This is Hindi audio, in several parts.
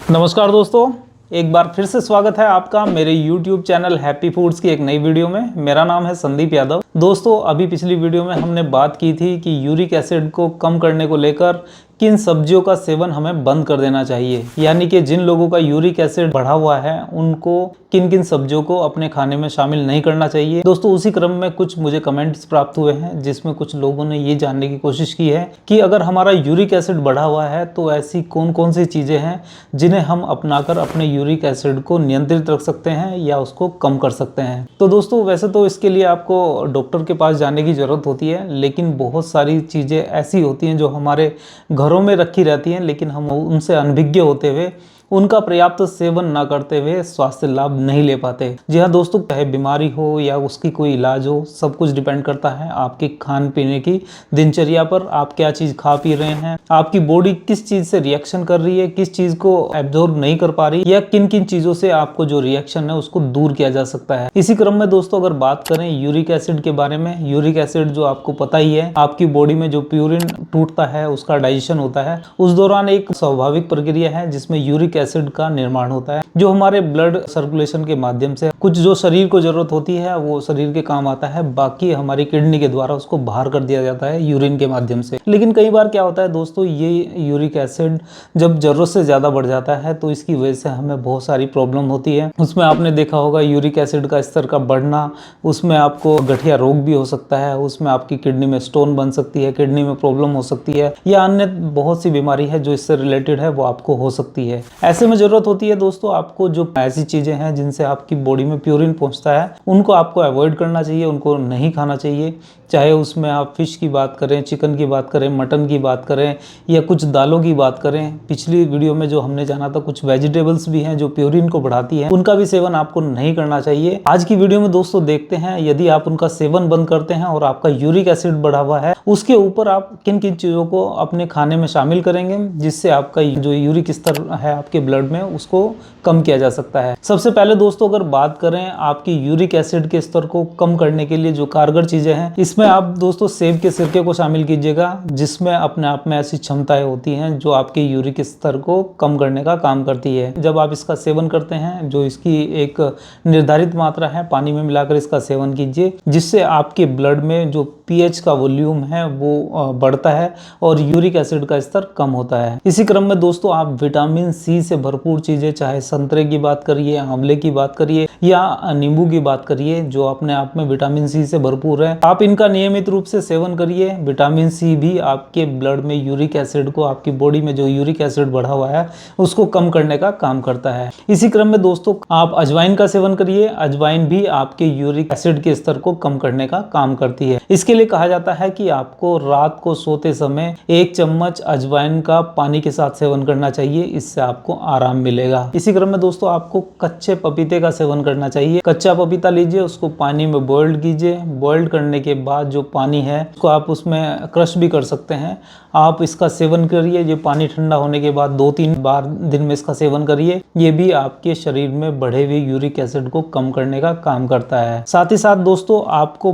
नमस्कार दोस्तों, एक बार फिर से स्वागत है आपका मेरे YouTube चैनल हैप्पी फूड्स की एक नई वीडियो में। मेरा नाम है संदीप यादव। दोस्तों, अभी पिछली वीडियो में हमने बात की थी कि यूरिक एसिड को कम करने को लेकर किन सब्जियों का सेवन हमें बंद कर देना चाहिए, यानी कि जिन लोगों का यूरिक एसिड बढ़ा हुआ है उनको किन किन सब्जियों को अपने खाने में शामिल नहीं करना चाहिए। दोस्तों, उसी क्रम में कुछ मुझे कमेंट्स प्राप्त हुए हैं जिसमें कुछ लोगों ने ये जानने की कोशिश की है कि अगर हमारा यूरिक एसिड बढ़ा हुआ है तो ऐसी कौन कौन सी चीज़ें हैं जिन्हें हम अपनाकर अपने यूरिक एसिड को नियंत्रित रख सकते हैं या उसको कम कर सकते हैं। तो दोस्तों, वैसे तो इसके लिए आपको डॉक्टर के पास जाने की ज़रूरत होती है, लेकिन बहुत सारी चीज़ें ऐसी होती हैं जो हमारे घरों में रखी रहती हैं, लेकिन हम उनसे अनभिज्ञ होते हुए उनका पर्याप्त सेवन ना करते हुए स्वास्थ्य लाभ नहीं ले पाते। जी हाँ दोस्तों, चाहे बीमारी हो या उसकी कोई इलाज हो, सब कुछ डिपेंड करता है आपके खान पीने की दिनचर्या पर। आप क्या चीज़ खा पी रहे हैं, आपकी बॉडी किस चीज़ से रिएक्शन कर रही है, किस चीज़ को एब्जॉर्ब नहीं कर पा रही, या किन किन चीज़ों से आपको जो रिएक्शन है उसको दूर किया जा सकता है। इसी क्रम में दोस्तों, अगर बात करें यूरिक एसिड के बारे में, यूरिक एसिड जो आपको पता ही है, आपकी बॉडी में जो प्यूरिन टूटता है उसका डाइजेशन होता है, उस दौरान एक स्वाभाविक प्रक्रिया है जिसमें यूरिक एसिड का निर्माण होता है, जो हमारे ब्लड सर्कुलेशन के माध्यम से कुछ जो शरीर को जरूरत होती है वो शरीर के काम आता है, बाकी हमारी किडनी के द्वारा उसको बाहर कर दिया जाता है यूरिन के माध्यम से। लेकिन कई बार क्या होता है दोस्तों, ये यूरिक एसिड जब जरूरत से ज्यादा बढ़ जाता है तो इसकी वजह से हमें बहुत सारी प्रॉब्लम होती है। उसमें आपने देखा होगा यूरिक एसिड का स्तर का बढ़ना, उसमें आपको गठिया रोग भी हो सकता है, उसमें आपकी किडनी में स्टोन बन सकती है, किडनी में प्रॉब्लम हो सकती है, या अन्य बहुत सी बीमारी है जो इससे रिलेटेड है वो आपको हो सकती है। ऐसे में जरूरत होती है दोस्तों, आपको जो ऐसी चीजें हैं जिनसे आपकी बॉडी में प्यूरिन पहुंचता है उनको आपको अवॉइड करना चाहिए, उनको नहीं खाना चाहिए। चाहे उसमें आप फिश की बात करें, चिकन की बात करें, मटन की बात करें, या कुछ दालों की बात करें। पिछली वीडियो में जो हमने जाना था, कुछ वेजिटेबल्स भी हैं जो प्यूरिन को बढ़ाती हैं, उनका भी सेवन आपको नहीं करना चाहिए। आज की वीडियो में दोस्तों देखते हैं, यदि आप उनका सेवन बंद करते हैं और आपका यूरिक एसिड बढ़ा हुआ है, उसके ऊपर आप किन किन चीजों को अपने खाने में शामिल करेंगे जिससे आपका जो यूरिक स्तर है आपके ब्लड में उसको कम किया जा सकता है। सबसे पहले दोस्तों, अगर बात करें आपकी यूरिक एसिड के स्तर को कम करने के लिए जो कारगर चीजें हैं, इसमें आप दोस्तों सेब के सिरके को शामिल कीजिएगा, जिसमें अपने आप में ऐसी क्षमताएं होती हैं जो आपके यूरिक स्तर को कम करने का काम करती है। जब आप इसका सेवन करते हैं, जो इसकी एक निर्धारित मात्रा है, पानी में मिलाकर इसका सेवन कीजिए, जिससे आपके ब्लड में जो पीएच का वॉल्यूम है वो बढ़ता है और यूरिक एसिड का स्तर कम होता है। इसी क्रम में दोस्तों, आप विटामिन सी से भरपूर चीजें, चाहे संतरे की बात करिए, आंवले की बात करिए या नींबू की बात करिए, जो अपने आप में विटामिन सी से भरपूर है, आप इनका नियमित रूप से सेवन करिए। विटामिन सी भी आपके ब्लड में यूरिक एसिड को, आपकी बॉडी में जो यूरिक एसिड बढ़ा हुआ है उसको कम करने का काम करता है। इसी क्रम में दोस्तों, आप अजवाइन का सेवन करिए। अजवाइन भी आपके यूरिक एसिड के स्तर को कम करने का काम करती है। इसके लिए कहा जाता है कि आपको रात को सोते समय 1 चम्मच अजवाइन का पानी के साथ सेवन करना चाहिए, इससे आपको आराम मिलेगा। इसी क्रम में दोस्तों, आपको कच्चे पपीते का सेवन करना चाहिए। कच्चा पपीता लीजिए, उसको पानी में बॉइल्ड कीजिए। बॉइल्ड करने के बाद जो पानी है उसको आप उसमें क्रश भी कर सकते हैं। आप इसका सेवन करिए। ये पानी ठंडा होने के बाद 2-3 बार दिन में इसका सेवन करिए। ये भी आपके शरीर में बढ़े हुए यूरिक एसिड को कम करने का काम करता है। साथ ही साथ दोस्तों, आपको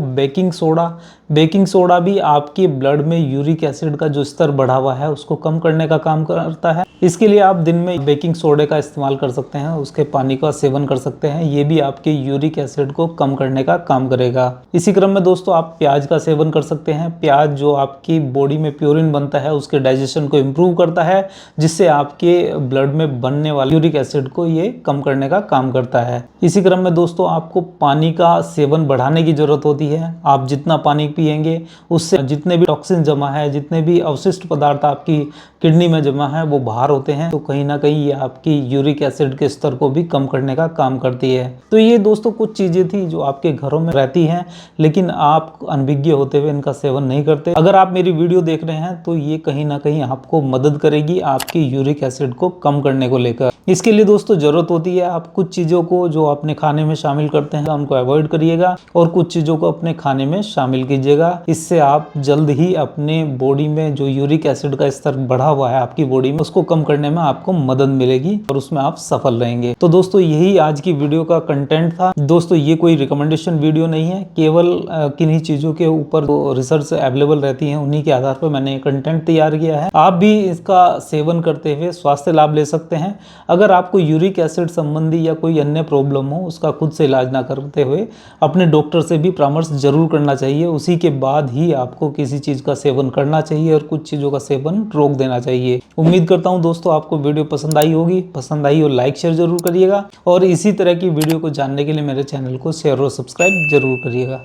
बेकिंग सोडा भी आपके ब्लड में यूरिक एसिड का जो स्तर बढ़ा हुआ है उसको कम करने का काम करता है। इसके लिए आप दिन में बेकिंग सोडे का इस्तेमाल कर सकते हैं, उसके पानी का सेवन कर सकते हैं। ये भी आपके यूरिक एसिड को कम करने का काम करेगा। इसी क्रम में दोस्तों, आप प्याज का सेवन कर सकते हैं। प्याज जो आपकी बॉडी में प्यूरिन बनता है उसके डाइजेशन को इम्प्रूव करता है, जिससे आपके ब्लड में बनने वाले यूरिक एसिड को ये कम करने का काम करता है। इसी क्रम में दोस्तों, आपको पानी का सेवन बढ़ाने की जरूरत होती है। आप जितना पानी पिएंगे उससे जितने भी टॉक्सिन जमा है, जितने भी अवशिष्ट पदार्थ आपकी किडनी में जमा है वो बाहर होते हैं, तो कहीं ना कहीं ये आपकी यूरिक एसिड के स्तर को भी कम करने का काम करती है। तो ये दोस्तों कुछ चीजें थी जो आपके घरों में रहती हैं, लेकिन आप अनभिज्ञ होते हुए इनका सेवन नहीं करते। अगर आप मेरी वीडियो देख रहे हैं तो ये कहीं ना कहीं आपको मदद करेगी आपके यूरिक एसिड को कम करने को लेकर। इसके लिए दोस्तों जरूरत होती है आप कुछ चीजों को जो अपने खाने में शामिल करते हैं उनको अवॉइड करिएगा और कुछ चीजों को अपने खाने में शामिल कीजिएगा। लीजिएगा। इससे आप जल्द ही अपने बॉडी में जो यूरिक एसिड का स्तर बढ़ा हुआ है आपकी बॉडी में, उसको कम करने में आपको मदद मिलेगी और उसमें आप सफल रहेंगे। तो दोस्तों यही आज की वीडियो का कंटेंट था। दोस्तों ये कोई रिकमेंडेशन वीडियो नहीं है, केवल किन्हीं चीज़ों के ऊपर जो रिसर्च अवेलेबल रहती है उन्हीं के आधार पर मैंने कंटेंट तैयार किया है। आप भी इसका सेवन करते हुए स्वास्थ्य लाभ ले सकते हैं। अगर आपको यूरिक एसिड संबंधी या कोई अन्य प्रॉब्लम हो, उसका खुद से इलाज ना करते हुए अपने डॉक्टर से भी परामर्श जरूर करना चाहिए। उसी के बाद ही आपको किसी चीज़ का सेवन करना चाहिए और कुछ चीज़ों का सेवन रोक देना चाहिए। उम्मीद करता हूं दोस्तों आपको वीडियो पसंद आई होगी। पसंद आई हो लाइक शेयर जरूर करिएगा और इसी तरह की वीडियो को जानने के लिए मेरे चैनल को शेयर और सब्सक्राइब जरूर करिएगा।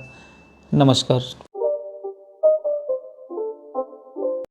नमस्कार।